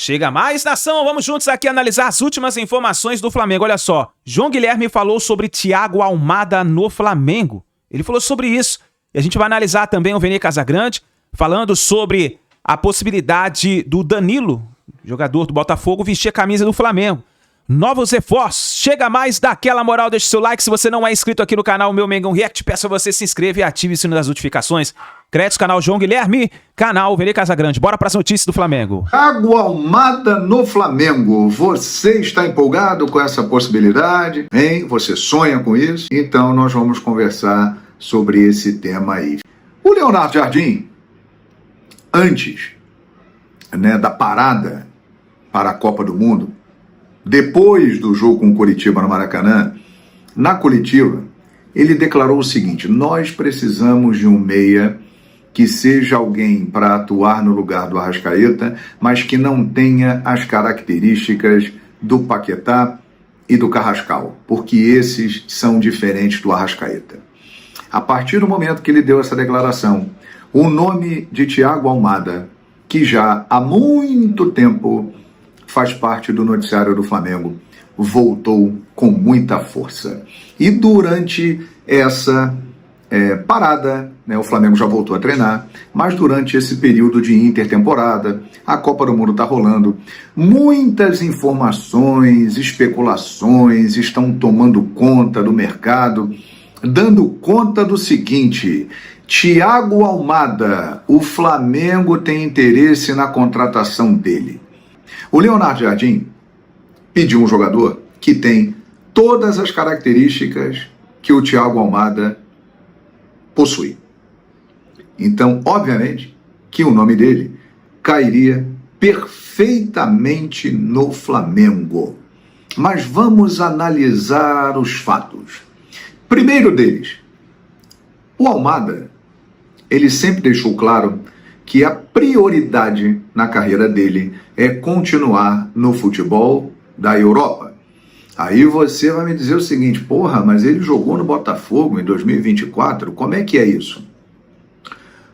Chega mais, nação! Vamos juntos aqui analisar as últimas informações do Flamengo. Olha só, João Guilherme falou sobre Thiago Almada no Flamengo. Ele falou sobre isso. E a gente vai analisar também o Vene Casagrande, falando sobre a possibilidade do Danilo, jogador do Botafogo, vestir a camisa do Flamengo. Novos reforços. Chega mais, dá aquela moral, deixa o seu like. Se você não é inscrito aqui no canal Meu Mengão React, peço a você se inscreva e ative o sino das notificações. Créditos, canal João Guilherme, canal Vene Casagrande. Bora para as notícias do Flamengo. Thiago Almada no Flamengo. Você está empolgado com essa possibilidade? Hein? Você sonha com isso? Então nós vamos conversar sobre esse tema aí. O Leonardo Jardim, antes da parada para a Copa do Mundo, depois do jogo com o Coritiba no Maracanã, na coletiva, ele declarou o seguinte: nós precisamos de um meia que seja alguém para atuar no lugar do Arrascaeta, mas que não tenha as características do Paquetá e do Carrascal, porque esses são diferentes do Arrascaeta. A partir do momento que ele deu essa declaração, o nome de Thiago Almada, que já há muito tempo faz parte do noticiário do Flamengo, voltou com muita força. E durante essa parada, o Flamengo já voltou a treinar, mas durante esse período de intertemporada, a Copa do Mundo está rolando, muitas informações, especulações estão tomando conta do mercado, dando conta do seguinte: Thiago Almada, o Flamengo tem interesse na contratação dele. O Leonardo Jardim pediu um jogador que tem todas as características que o Thiago Almada possui. Então, obviamente, que o nome dele cairia perfeitamente no Flamengo. Mas vamos analisar os fatos. Primeiro deles, o Almada, ele sempre deixou claro que a prioridade na carreira dele é continuar no futebol da Europa. Aí você vai me dizer o seguinte: porra, mas ele jogou no Botafogo em 2024, como é que é isso?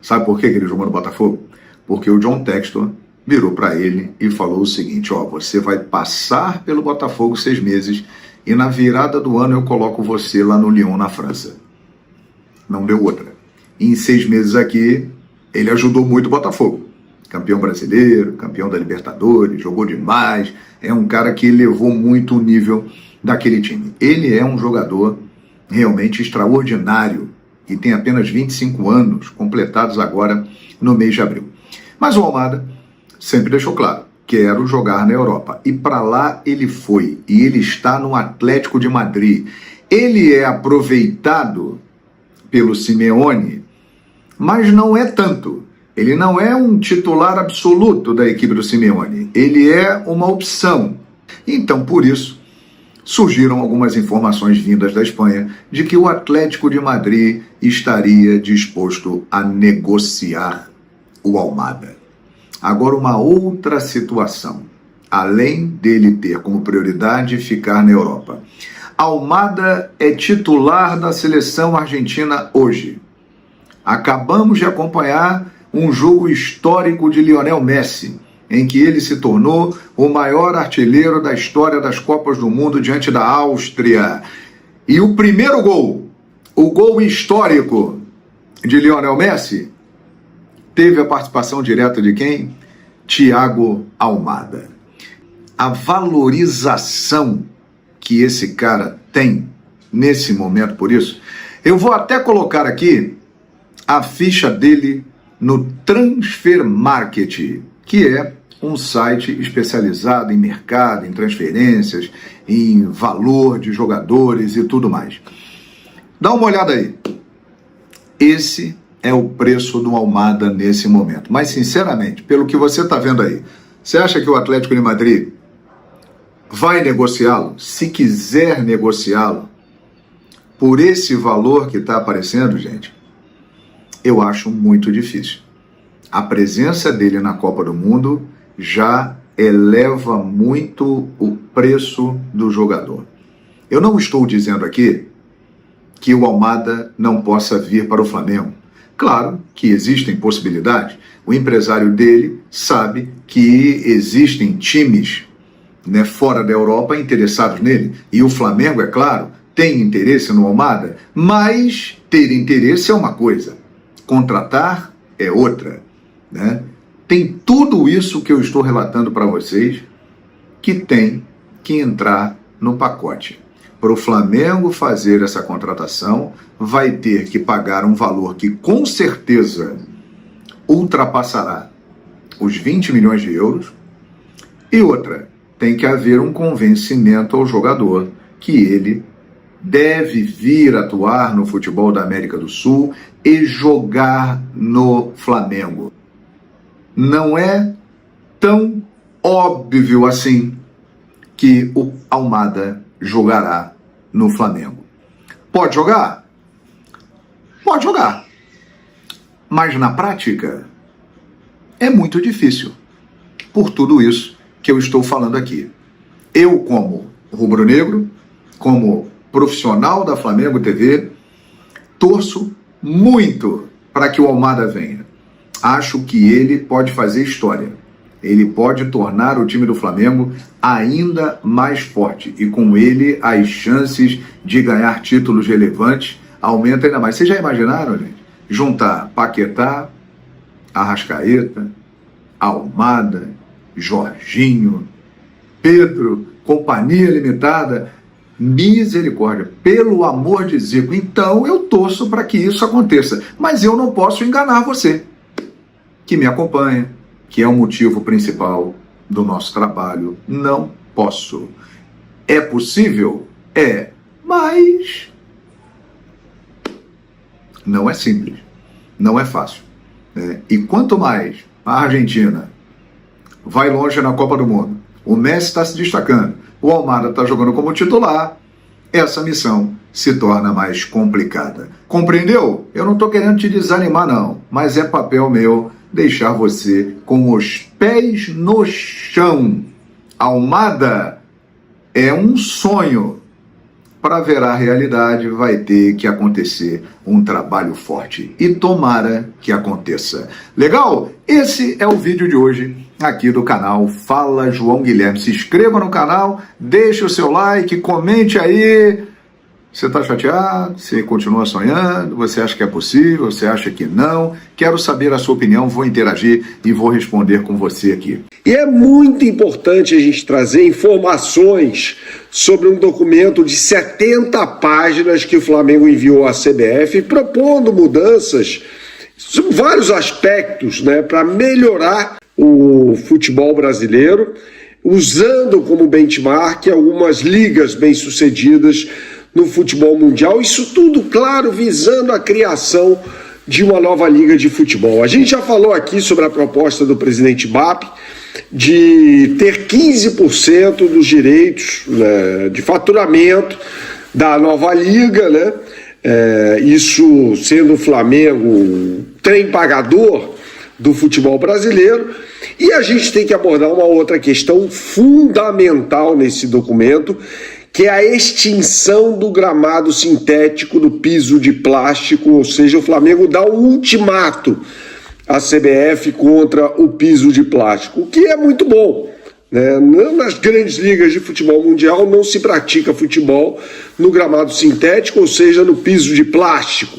Sabe por que ele jogou no Botafogo? Porque o John Textor virou para ele e falou o seguinte: você vai passar pelo Botafogo 6 meses e na virada do ano eu coloco você lá no Lyon, na França. Não deu outra. E em 6 meses aqui, ele ajudou muito o Botafogo. Campeão brasileiro, campeão da Libertadores, jogou demais. É um cara que elevou muito o nível daquele time. Ele é um jogador realmente extraordinário e tem apenas 25 anos, completados agora no mês de abril. Mas o Almada sempre deixou claro: quero jogar na Europa. E para lá ele foi. E ele está no Atlético de Madrid. Ele é aproveitado pelo Simeone, mas não é tanto. Ele não é um titular absoluto da equipe do Simeone. Ele é uma opção. Então, por isso, surgiram algumas informações vindas da Espanha de que o Atlético de Madrid estaria disposto a negociar o Almada. Agora, uma outra situação, além dele ter como prioridade ficar na Europa. Almada é titular da seleção argentina hoje. Acabamos de acompanhar um jogo histórico de Lionel Messi, em que ele se tornou o maior artilheiro da história das Copas do Mundo diante da Áustria. E o primeiro gol, o gol histórico de Lionel Messi, teve a participação direta de quem? Thiago Almada. A valorização que esse cara tem nesse momento, por isso, eu vou até colocar aqui a ficha dele no Transfer Market, que é um site especializado em mercado, em transferências, em valor de jogadores e tudo mais. Dá uma olhada aí. Esse é o preço do Almada nesse momento. Mas, sinceramente, pelo que você está vendo aí, você acha que o Atlético de Madrid vai negociá-lo? Se quiser negociá-lo por esse valor que está aparecendo, gente, eu acho muito difícil. A presença dele na Copa do Mundo já eleva muito o preço do jogador. Eu não estou dizendo aqui que o Almada não possa vir para o Flamengo. Claro que existem possibilidades, O empresário dele sabe que existem times, né, fora da Europa interessados nele. E o Flamengo, é claro, tem interesse no Almada, mas ter interesse é uma coisa, contratar é outra, né? Tem tudo isso que eu estou relatando para vocês que tem que entrar no pacote. Para o Flamengo fazer essa contratação, vai ter que pagar um valor que com certeza ultrapassará os 20 milhões de euros. E outra, tem que haver um convencimento ao jogador que ele deve vir atuar no futebol da América do Sul e jogar no Flamengo. Não é tão óbvio assim que o Almada jogará no Flamengo. Pode jogar? Pode jogar. Mas na prática é muito difícil. Por tudo isso que eu estou falando aqui. Eu, como rubro-negro, como profissional da Flamengo TV, torço muito para que o Almada venha. Acho que ele pode fazer história. Ele pode tornar o time do Flamengo ainda mais forte. E com ele, as chances de ganhar títulos relevantes aumentam ainda mais. Vocês já imaginaram, gente? Juntar Paquetá, Arrascaeta, Almada, Jorginho, Pedro, Companhia Limitada. Misericórdia, pelo amor de Zico. Então eu torço para que isso aconteça. Mas eu não posso enganar você, que me acompanha, que é o motivo principal do nosso trabalho. Não posso. É possível? É, mas não é simples, não é fácil. E quanto mais a Argentina vai longe na Copa do Mundo, o Messi está se destacando, o Almada está jogando como titular, essa missão se torna mais complicada. Compreendeu? Eu não estou querendo te desanimar não, mas é papel meu deixar você com os pés no chão. Almada é um sonho. Para virar realidade vai ter que acontecer um trabalho forte. E tomara que aconteça. Legal? Esse é o vídeo de hoje aqui do canal Fala João Guilherme. Se inscreva no canal, deixe o seu like, comente aí. Você está chateado? Você continua sonhando? Você acha que é possível? Você acha que não? Quero saber a sua opinião, vou interagir e vou responder com você aqui. E é muito importante a gente trazer informações sobre um documento de 70 páginas que o Flamengo enviou à CBF, propondo mudanças sobre vários aspectos, né, para melhorar o futebol brasileiro, usando como benchmark algumas ligas bem-sucedidas no futebol mundial, isso tudo, claro, visando a criação de uma nova liga de futebol. A gente já falou aqui sobre a proposta do presidente BAP de ter 15% dos direitos, né, de faturamento da nova liga, né? Isso sendo o Flamengo um trem pagador do futebol brasileiro. E a gente tem que abordar uma outra questão fundamental nesse documento, que é a extinção do gramado sintético do piso de plástico, ou seja, o Flamengo dá um ultimato à CBF contra o piso de plástico, o que é muito bom, né? Nas grandes ligas de futebol mundial não se pratica futebol no gramado sintético, ou seja, no piso de plástico.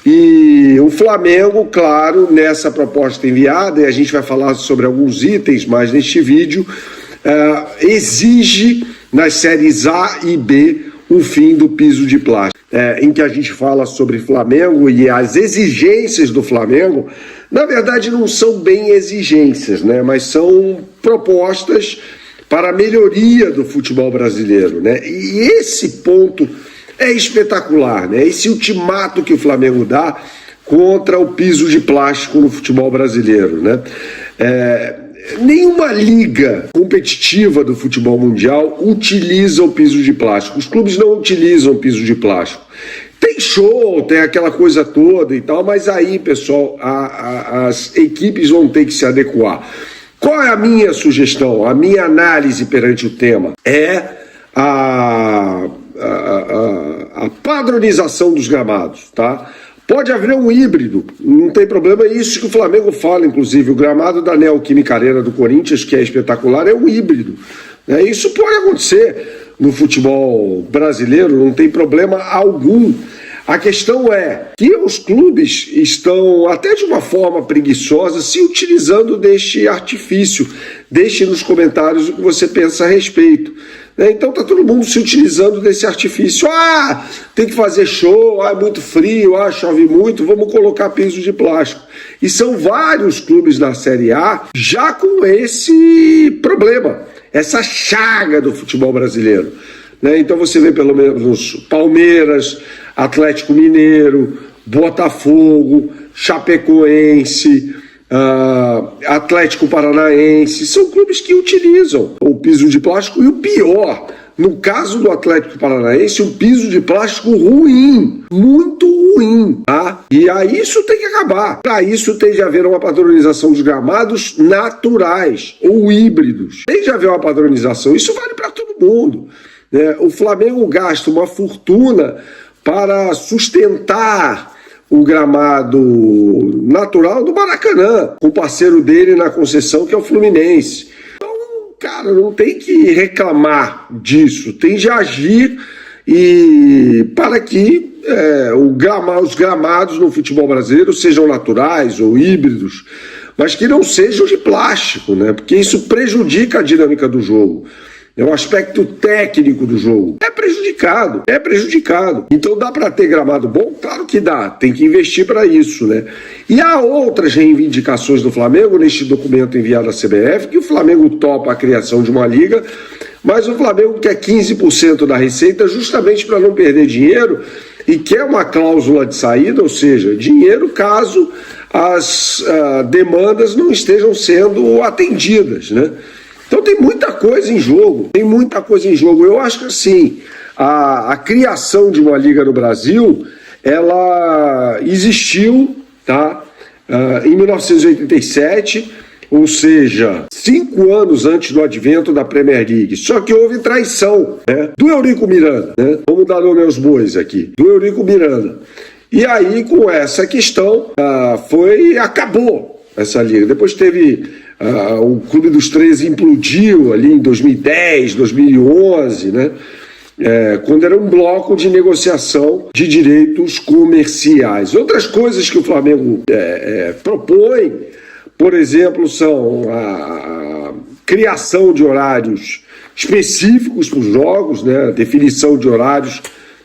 E o Flamengo, claro, nessa proposta enviada, e a gente vai falar sobre alguns itens mais neste vídeo, exige nas séries A e B o fim do piso de plástico, em que a gente fala sobre Flamengo e as exigências do Flamengo. Na verdade não são bem exigências, né, mas são propostas para a melhoria do futebol brasileiro, né? E esse ponto é espetacular, né? Esse ultimato que o Flamengo dá contra o piso de plástico no futebol brasileiro, né? Nenhuma liga competitiva do futebol mundial utiliza o piso de plástico. Os clubes não utilizam o piso de plástico. Tem show, tem aquela coisa toda e tal, mas aí, pessoal, as equipes vão ter que se adequar. Qual é a minha sugestão, a minha análise perante o tema? É a padronização dos gramados, tá? Pode haver um híbrido, não tem problema, é isso que o Flamengo fala, inclusive. O gramado da Neoquímica Arena do Corinthians, que é espetacular, é um híbrido. Isso pode acontecer no futebol brasileiro, não tem problema algum. A questão é que os clubes estão, até de uma forma preguiçosa, se utilizando deste artifício. Deixe nos comentários o que você pensa a respeito. Então está todo mundo se utilizando desse artifício. Tem que fazer show, é muito frio, chove muito, vamos colocar piso de plástico. E são vários clubes da Série A já com esse problema, essa chaga do futebol brasileiro. Então você vê pelo menos Palmeiras, Atlético Mineiro, Botafogo, Chapecoense, Atlético Paranaense, são clubes que utilizam o piso de plástico, e o pior, no caso do Atlético Paranaense, um piso de plástico ruim, muito ruim, tá? E aí isso tem que acabar. Para isso tem de haver uma padronização dos gramados naturais ou híbridos. Tem de haver uma padronização, isso vale para todo mundo. O Flamengo gasta uma fortuna para sustentar o gramado natural do Maracanã, com o parceiro dele na concessão, que é o Fluminense. Então, cara, não tem que reclamar disso, tem de agir para que os gramados no futebol brasileiro sejam naturais ou híbridos, mas que não sejam de plástico, porque isso prejudica a dinâmica do jogo. O aspecto técnico do jogo é prejudicado. Então dá para ter gramado bom? Claro que dá, tem que investir para isso, E há outras reivindicações do Flamengo neste documento enviado à CBF, que o Flamengo topa a criação de uma liga, mas o Flamengo quer 15% da receita justamente para não perder dinheiro e quer uma cláusula de saída, ou seja, dinheiro caso as demandas não estejam sendo atendidas, Então tem muita coisa em jogo, Eu acho que assim, a criação de uma liga no Brasil, ela existiu, em 1987, ou seja, 5 anos antes do advento da Premier League. Só que houve traição, do Eurico Miranda, Vamos dar nome aos bois aqui, do Eurico Miranda. E aí, com essa questão, acabou essa liga. Depois teve... o Clube dos 13 implodiu ali em 2010, 2011, quando era um bloco de negociação de direitos comerciais. Outras coisas que o Flamengo propõe, por exemplo, são a criação de horários específicos para os jogos, a definição de horários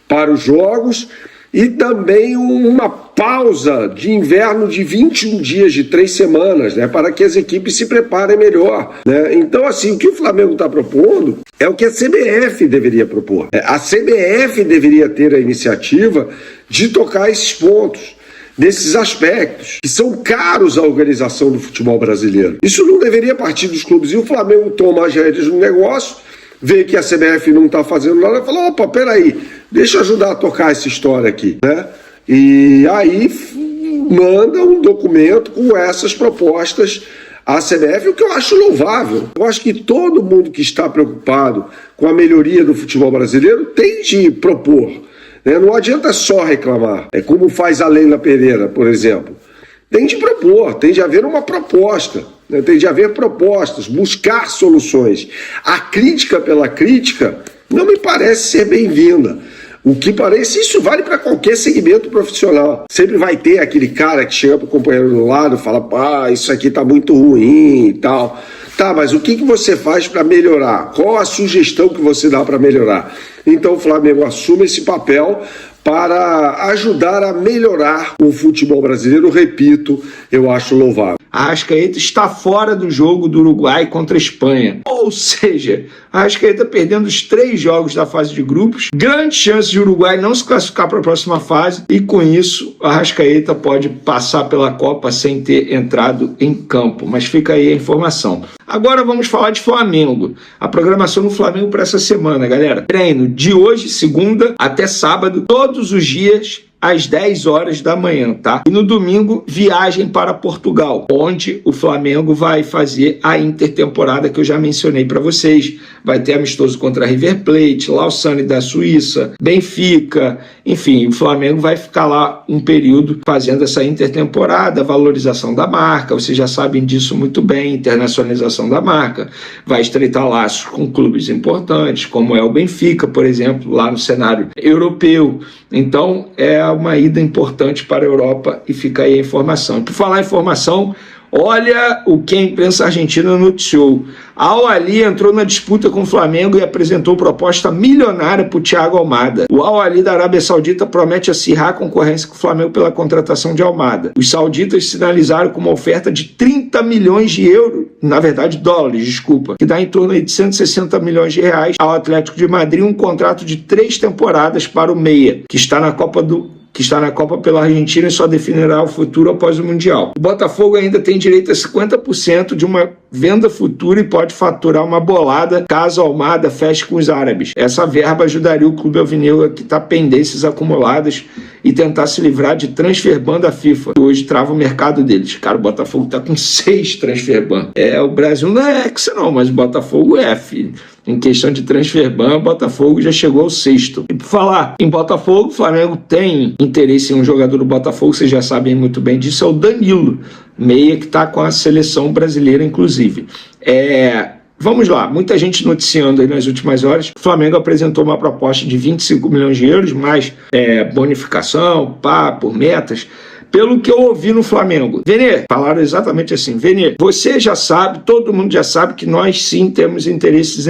para os jogos, e também uma pausa de inverno de 21 dias, de 3 semanas, para que as equipes se preparem melhor. Então, assim, o que o Flamengo está propondo é o que a CBF deveria propor. A CBF deveria ter a iniciativa de tocar esses pontos, nesses aspectos, que são caros à organização do futebol brasileiro. Isso não deveria partir dos clubes. E o Flamengo toma as rédeas do negócio, vê que a CBF não está fazendo nada, e fala, opa, peraí, deixa eu ajudar a tocar essa história aqui, E aí manda um documento com essas propostas à CBF, o que eu acho louvável. Eu acho que todo mundo que está preocupado com a melhoria do futebol brasileiro tem de propor. Não adianta só reclamar. É como faz a Leila Pereira, por exemplo. Tem de propor, tem de haver uma proposta. Tem de haver propostas, buscar soluções. A crítica pela crítica não me parece ser bem-vinda. O que parece, isso vale para qualquer segmento profissional. Sempre vai ter aquele cara que chega para o companheiro do lado e fala, isso aqui está muito ruim e tal. Tá, mas o que você faz para melhorar? Qual a sugestão que você dá para melhorar? Então o Flamengo assume esse papel para ajudar a melhorar o futebol brasileiro. Repito, eu acho louvável. A Arrascaeta está fora do jogo do Uruguai contra a Espanha. Ou seja, a Arrascaeta perdendo os 3 jogos da fase de grupos, grande chance de o Uruguai não se classificar para a próxima fase, e com isso a Arrascaeta pode passar pela Copa sem ter entrado em campo. Mas fica aí a informação. Agora vamos falar de Flamengo. A programação do Flamengo para essa semana, galera. Treino de hoje, segunda, até sábado, todos os dias, às 10 horas da manhã, tá? E no domingo, viagem para Portugal, onde o Flamengo vai fazer a intertemporada que eu já mencionei para vocês. Vai ter amistoso contra River Plate, Lausanne da Suíça, Benfica, enfim, o Flamengo vai ficar lá um período fazendo essa intertemporada, valorização da marca, vocês já sabem disso muito bem, internacionalização da marca, vai estreitar laços com clubes importantes, como é o Benfica, por exemplo, lá no cenário europeu. Então, é uma ida importante para a Europa e fica aí a informação. E por falar em informação, olha o que a imprensa argentina noticiou. A Al-Ahly entrou na disputa com o Flamengo e apresentou proposta milionária para o Thiago Almada. O Al-Ahly da Arábia Saudita promete acirrar a concorrência com o Flamengo pela contratação de Almada. Os sauditas sinalizaram com uma oferta de 30 milhões de euros, na verdade dólares, desculpa, que dá em torno de 160 milhões de reais ao Atlético de Madrid, um contrato de 3 temporadas para o Meia, que está na Copa pela Argentina e só definirá o futuro após o Mundial. O Botafogo ainda tem direito a 50% de uma venda futura e pode faturar uma bolada caso a Almada feche com os árabes. Essa verba ajudaria o clube alvinegro a quitar pendências acumuladas e tentar se livrar de transfer ban da FIFA, que hoje trava o mercado deles. Cara, o Botafogo tá com 6 transfer ban. O Brasil não é hexa não, mas o Botafogo é, filho. Em questão de transfer ban, o Botafogo já chegou ao 6º. E por falar em Botafogo, o Flamengo tem interesse em um jogador do Botafogo, vocês já sabem muito bem disso, é o Danilo, meia que está com a seleção brasileira, inclusive. Vamos lá, muita gente noticiando aí nas últimas horas. O Flamengo apresentou uma proposta de 25 milhões de euros, mais bonificação, por metas. Pelo que eu ouvi no Flamengo, Vene, falaram exatamente assim, Vene, você já sabe, todo mundo já sabe que nós sim temos interesse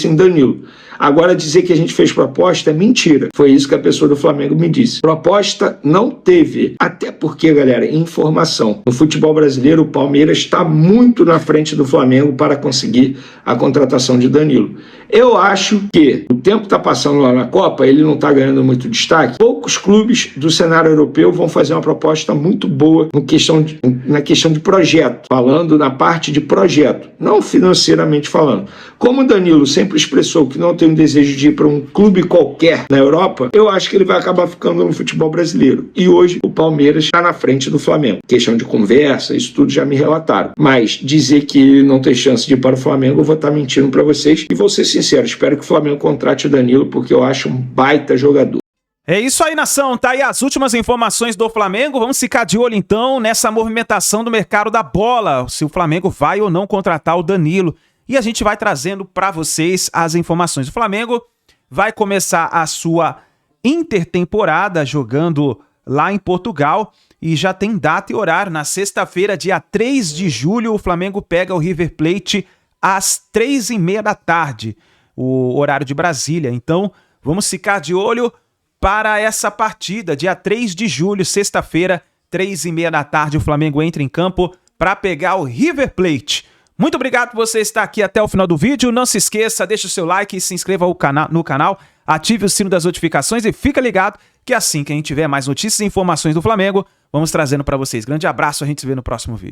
em Danilo. Agora dizer que a gente fez proposta é mentira. Foi isso que a pessoa do Flamengo me disse. Proposta não teve. Até porque, galera, informação. No futebol brasileiro, o Palmeiras está muito na frente do Flamengo para conseguir a contratação de Danilo. Eu acho que o tempo está passando lá na Copa, ele não está ganhando muito destaque. Poucos clubes do cenário europeu vão fazer uma proposta muito boa na questão de projeto, falando na parte de projeto, não financeiramente falando. Como o Danilo sempre expressou que não tem um desejo de ir para um clube qualquer na Europa, eu acho que ele vai acabar ficando no futebol brasileiro. E hoje o Palmeiras está na frente do Flamengo. Questão de conversa, isso tudo já me relataram. Mas dizer que ele não tem chance de ir para o Flamengo, eu vou estar mentindo para vocês. E vou ser sincero, espero que o Flamengo contrate o Danilo, porque eu acho um baita jogador. É isso aí, nação. Tá aí as últimas informações do Flamengo. Vamos ficar de olho, então, nessa movimentação do mercado da bola. Se o Flamengo vai ou não contratar o Danilo. E a gente vai trazendo para vocês as informações. O Flamengo vai começar a sua intertemporada jogando lá em Portugal e já tem data e horário. Na sexta-feira, dia 3 de julho, o Flamengo pega o River Plate às 3h30 da tarde, o horário de Brasília. Então, vamos ficar de olho para essa partida. Dia 3 de julho, sexta-feira, 3h30 da tarde, o Flamengo entra em campo para pegar o River Plate. Muito obrigado por você estar aqui até o final do vídeo. Não se esqueça, deixa o seu like e se inscreva no canal, ative o sino das notificações e fica ligado que assim que a gente tiver mais notícias e informações do Flamengo, vamos trazendo para vocês. Grande abraço, a gente se vê no próximo vídeo.